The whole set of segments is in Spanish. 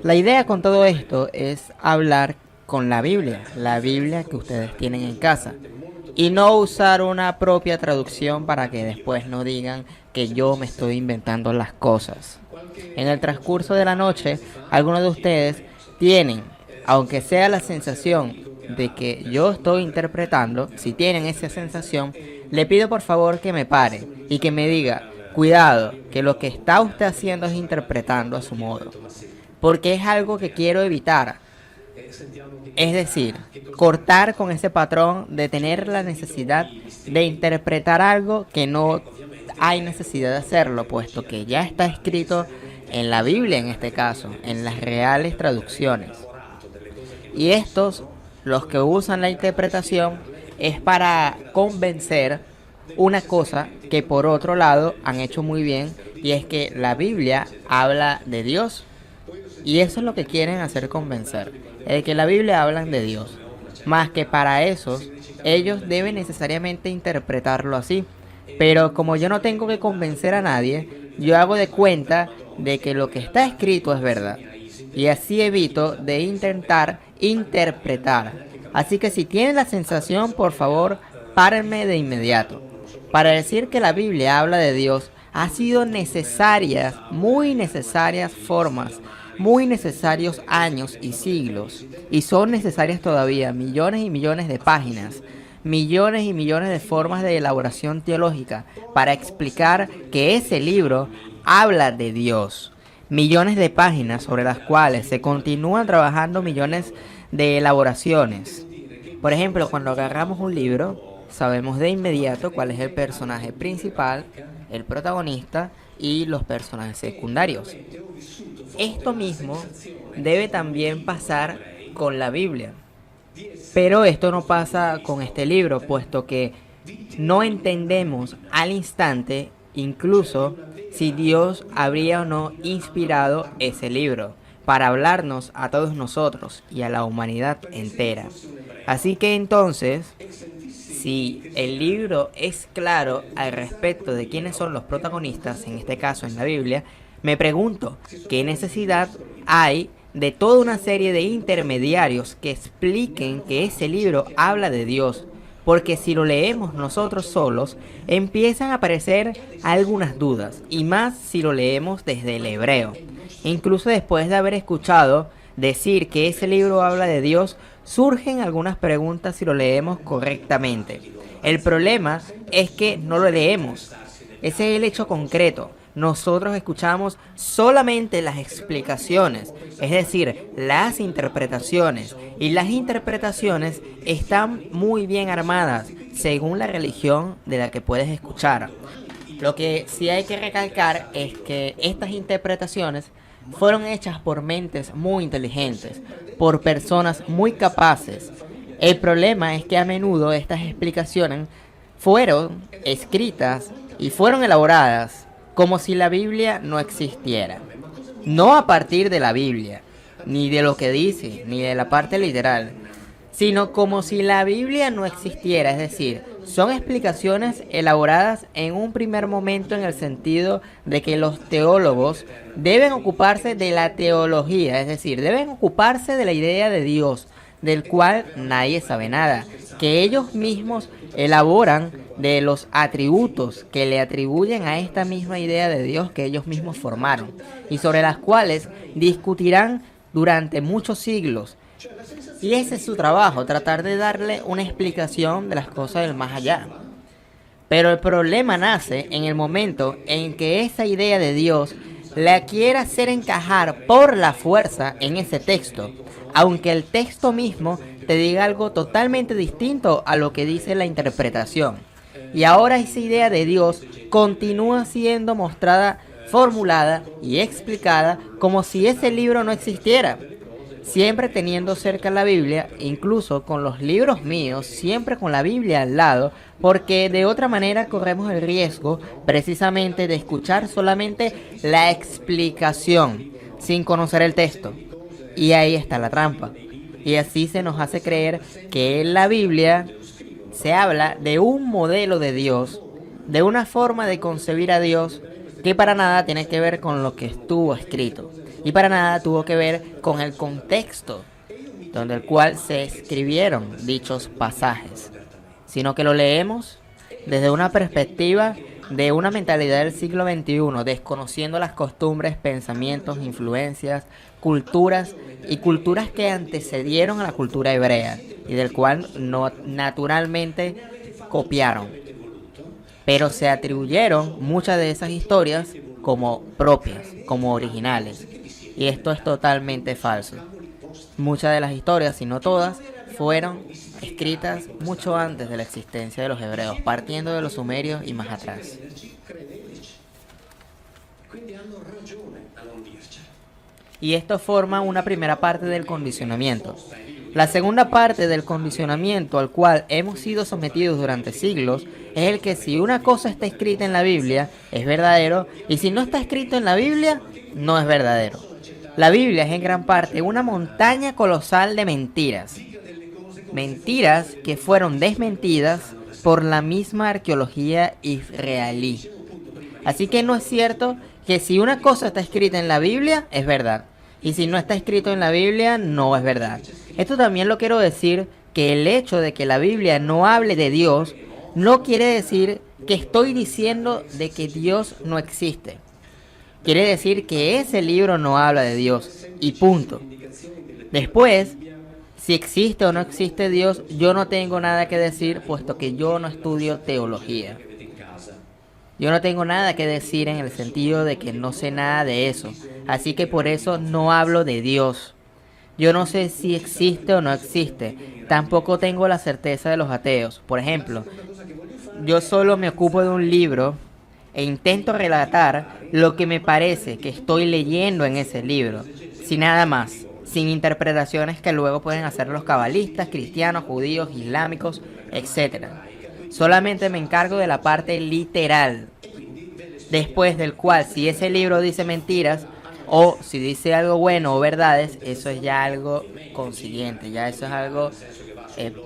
La idea con todo esto es hablar con la Biblia que ustedes tienen en casa, y no usar una propia traducción para que después no digan que yo me estoy inventando las cosas. En el transcurso de la noche, algunos de ustedes tienen, aunque sea la sensación de que yo estoy interpretando, si tienen esa sensación, le pido por favor que me pare y que me diga, cuidado, que lo que está usted haciendo es interpretando a su modo, porque es algo que quiero evitar. Es decir, cortar con ese patrón de tener la necesidad de interpretar algo que no hay necesidad de hacerlo, puesto que ya está escrito en la Biblia en este caso, en las reales traducciones. Y estos, los que usan la interpretación, es para convencer una cosa que por otro lado han hecho muy bien, y es que la Biblia habla de Dios. Y eso es lo que quieren hacer convencer, el que la Biblia habla de Dios. Más que para esos, ellos deben necesariamente interpretarlo así. Pero como yo no tengo que convencer a nadie, yo hago de cuenta de que lo que está escrito es verdad. Y así evito de intentar interpretar. Así que si tienen la sensación, por favor, párenme de inmediato. Para decir que la Biblia habla de Dios, ha sido necesarias, muy necesarias formas, muy necesarios años y siglos, y son necesarias todavía millones y millones de páginas, millones y millones de formas de elaboración teológica para explicar que ese libro habla de Dios. Millones de páginas sobre las cuales se continúan trabajando millones de elaboraciones. Por ejemplo, cuando agarramos un libro, sabemos de inmediato cuál es el personaje principal, el protagonista y los personajes secundarios. Esto mismo debe también pasar con la Biblia. Pero esto no pasa con este libro, puesto que no entendemos al instante incluso si Dios habría o no inspirado ese libro para hablarnos a todos nosotros y a la humanidad entera. Así que entonces, si el libro es claro al respecto de quiénes son los protagonistas, en este caso en la Biblia, me pregunto, ¿qué necesidad hay de toda una serie de intermediarios que expliquen que ese libro habla de Dios? Porque si lo leemos nosotros solos, empiezan a aparecer algunas dudas, y más si lo leemos desde el hebreo. Incluso después de haber escuchado decir que ese libro habla de Dios, surgen algunas preguntas si lo leemos correctamente. El problema es que no lo leemos. Ese es el hecho concreto. Nosotros escuchamos solamente las explicaciones, es decir, las interpretaciones. Y las interpretaciones están muy bien armadas según la religión de la que puedes escuchar. Lo que sí hay que recalcar es que estas interpretaciones fueron hechas por mentes muy inteligentes, por personas muy capaces. El problema es que a menudo estas explicaciones fueron escritas y fueron elaboradas como si la Biblia no existiera. No a partir de la Biblia, ni de lo que dice, ni de la parte literal, sino como si la Biblia no existiera, es decir, son explicaciones elaboradas en un primer momento en el sentido de que los teólogos deben ocuparse de la teología, es decir, deben ocuparse de la idea de Dios, del cual nadie sabe nada, que ellos mismos elaboran de los atributos que le atribuyen a esta misma idea de Dios que ellos mismos formaron y sobre las cuales discutirán durante muchos siglos. Y ese es su trabajo, tratar de darle una explicación de las cosas del más allá. Pero el problema nace en el momento en que esa idea de Dios la quiera hacer encajar por la fuerza en ese texto, aunque el texto mismo te diga algo totalmente distinto a lo que dice la interpretación. Y ahora esa idea de Dios continúa siendo mostrada, formulada y explicada como si ese libro no existiera. Siempre teniendo cerca la Biblia, incluso con los libros míos, siempre con la Biblia al lado, porque de otra manera corremos el riesgo precisamente de escuchar solamente la explicación, sin conocer el texto. Y ahí está la trampa. Y así se nos hace creer que en la Biblia se habla de un modelo de Dios, de una forma de concebir a Dios que para nada tiene que ver con lo que estuvo escrito. y para nada tuvo que ver con el contexto donde el cual se escribieron dichos pasajes, sino que lo leemos desde una perspectiva de una mentalidad del siglo XXI, desconociendo las costumbres, pensamientos, influencias, culturas y culturas que antecedieron a la cultura hebrea y del cual no, naturalmente copiaron, pero se atribuyeron muchas de esas historias como propias, como originales, y esto es totalmente falso. Muchas de las historias, si no todas, fueron escritas mucho antes de la existencia de los hebreos, partiendo de los sumerios y más atrás. Y esto forma una primera parte del condicionamiento. La segunda parte del condicionamiento al cual hemos sido sometidos durante siglos es el que si una cosa está escrita en la Biblia es verdadero y si no está escrito en la Biblia no es verdadero. La Biblia es en gran parte una montaña colosal de mentiras. Mentiras que fueron desmentidas por la misma arqueología israelí. Así que no es cierto que si una cosa está escrita en la Biblia es verdad. Y si no está escrito en la Biblia no es verdad. Esto también lo quiero decir, que el hecho de que la Biblia no hable de Dios no quiere decir que estoy diciendo de que Dios no existe. Quiere decir que ese libro no habla de Dios y punto. Después, si existe o no existe Dios, yo no tengo nada que decir, puesto que yo no estudio teología. Yo no tengo nada que decir en el sentido de que no sé nada de eso. Así que por eso no hablo de Dios. Yo no sé si existe o no existe. Tampoco tengo la certeza de los ateos. Por ejemplo, yo solo me ocupo de un libro e intento relatar lo que me parece que estoy leyendo en ese libro, sin nada más, sin interpretaciones que luego pueden hacer los cabalistas, cristianos, judíos, islámicos, etc. Solamente me encargo de la parte literal, después del cual si ese libro dice mentiras o si dice algo bueno o verdades, eso es ya algo consiguiente, ya eso es algo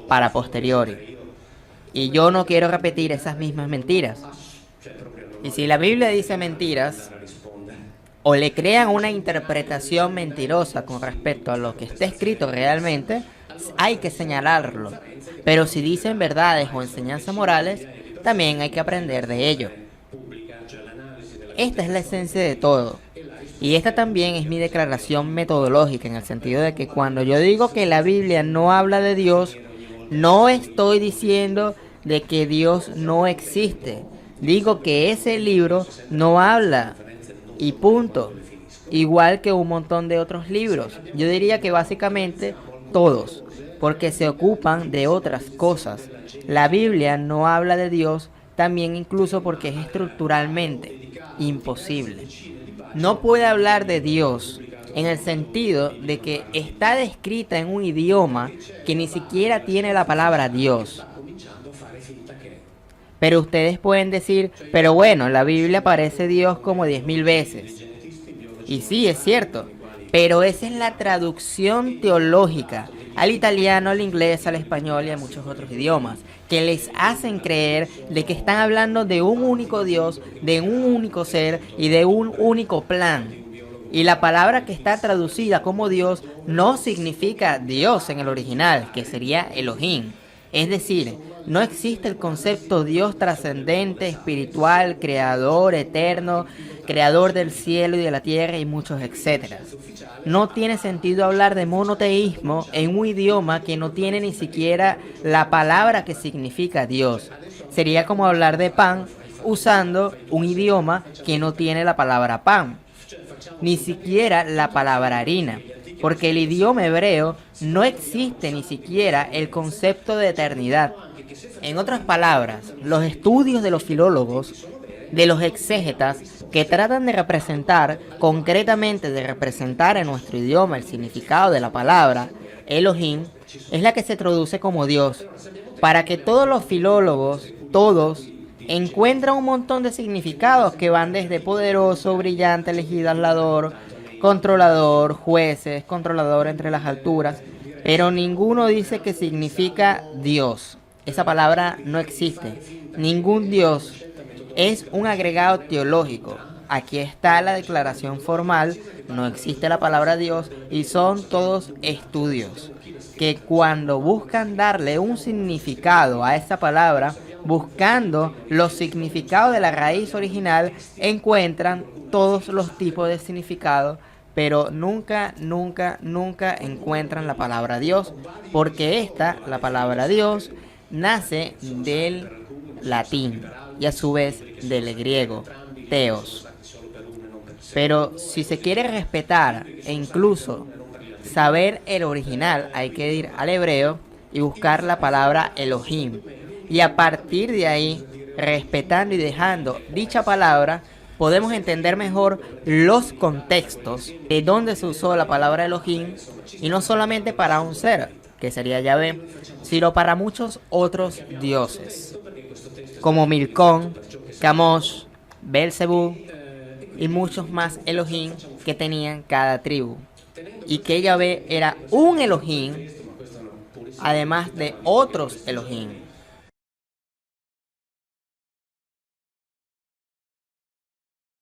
para posteriori. Y yo no quiero repetir esas mismas mentiras. Y si la Biblia dice mentiras, o le crean una interpretación mentirosa con respecto a lo que está escrito realmente, hay que señalarlo. Pero si dicen verdades o enseñanzas morales, también hay que aprender de ello. Esta es la esencia de todo. Y esta también es mi declaración metodológica, en el sentido de que cuando yo digo que la Biblia no habla de Dios, no estoy diciendo de que Dios no existe. Digo que ese libro no habla y punto. Igual que un montón de otros libros. Yo diría que básicamente todos, porque se ocupan de otras cosas. La Biblia no habla de Dios, también incluso porque es estructuralmente imposible. No puede hablar de Dios en el sentido de que está descrita en un idioma que ni siquiera tiene la palabra Dios. Pero ustedes pueden decir, pero bueno, en la Biblia aparece Dios como 10.000 veces. Y sí, es cierto, pero esa es la traducción teológica al italiano, al inglés, al español y a muchos otros idiomas, que les hacen creer de que están hablando de un único Dios, de un único ser y de un único plan. Y la palabra que está traducida como Dios no significa Dios en el original, que sería Elohim. Es decir, no existe el concepto Dios trascendente, espiritual, creador, eterno, creador del cielo y de la tierra y muchos etcétera. No tiene sentido hablar de monoteísmo en un idioma que no tiene ni siquiera la palabra que significa Dios. Sería como hablar de pan usando un idioma que no tiene la palabra pan, ni siquiera la palabra harina, porque el idioma hebreo no existe ni siquiera el concepto de eternidad. En otras palabras, los estudios de los filólogos, de los exégetas, que tratan de representar, concretamente de representar en nuestro idioma el significado de la palabra Elohim, es la que se traduce como Dios, para que todos los filólogos, todos, encuentran un montón de significados que van desde poderoso, brillante, legislador, controlador, jueces, controlador entre las alturas, pero ninguno dice que significa Dios. Esa palabra no existe. Ningún Dios es un agregado teológico. aquí está la declaración formal, no existe la palabra Dios y son todos estudios que cuando buscan darle un significado a esa palabra, buscando los significados de la raíz original, encuentran todos los tipos de significado, pero nunca, nunca, nunca encuentran la palabra Dios, porque la palabra Dios, nace del latín y a su vez del griego, teos. Pero si se quiere respetar e incluso saber el original, hay que ir al hebreo y buscar la palabra Elohim. Y a partir de ahí, respetando y dejando dicha palabra, podemos entender mejor los contextos de dónde se usó la palabra Elohim, y no solamente para un ser, que sería Yahvé, sino para muchos otros dioses, como Milcón, Camosh, Belcebú y muchos más Elohim que tenían cada tribu. Y que Yahvé era un Elohim, además de otros Elohim.